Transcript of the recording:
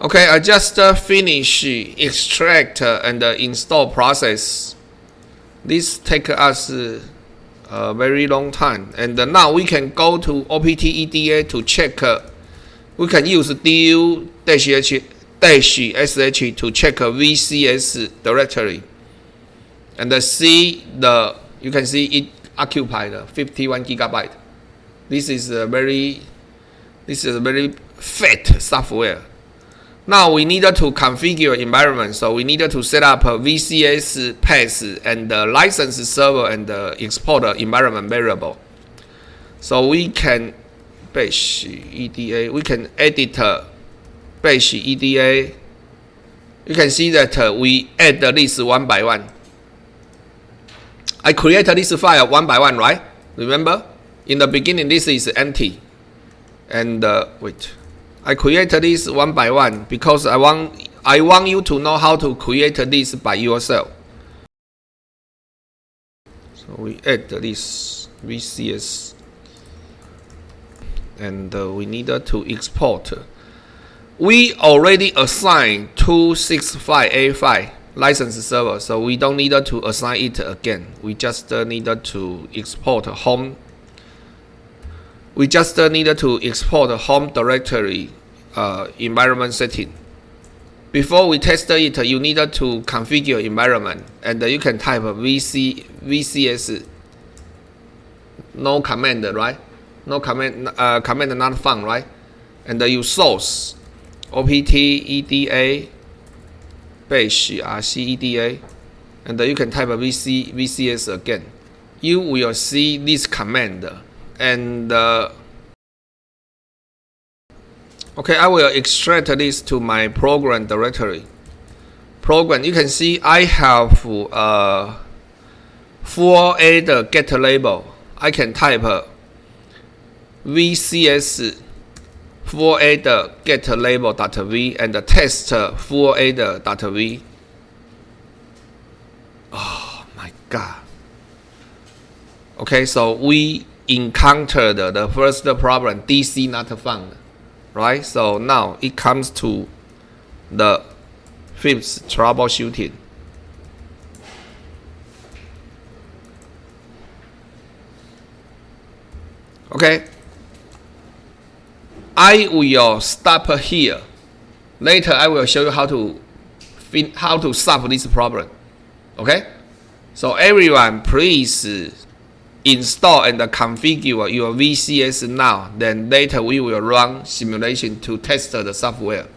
Okay, I just finish extract and install process. This take us a very long time, and now we can go to OPT EDA to check. We can use du-sh -sh to check VCS directory, and see you can see it occupied 51 gigabyte. This is a very fat software. Now we needed to configure environment, so we needed to set up a VCS path and the license server and the export environment variable. So we can bash EDA, we can edit bash EDA. You can see that we add the list one by one. I created this file one by one, right? Remember? In the beginning, this is empty. And wait. I created this one by one because I want you to know how to create this by yourself. So we add this VCS, and we needed to export. We already assigned 265A5 license server, so we don't need to assign it again. We just needed to export home. We just needed to export the home directory environment setting. Before we test it, you needed to configure environment, and you can type VCS. No command, right? No command, command not found, right? And you source OPT EDA bash RCEDA, and you can type VCS again. You will see this command. And okay, I will extract this to my program directory. Program, you can see I have 4A the get label. I can type VCS 4A the get label.v and test 4A the .v. Oh my god. Okay, so we encountered the first problem, DC not found, right? So now it comes to the fifth troubleshooting. Okay, I will stop here. Later I will show you how to solve this problem. Okay, so everyone please install and configure your VCS now. Then later we will run simulation to test the software.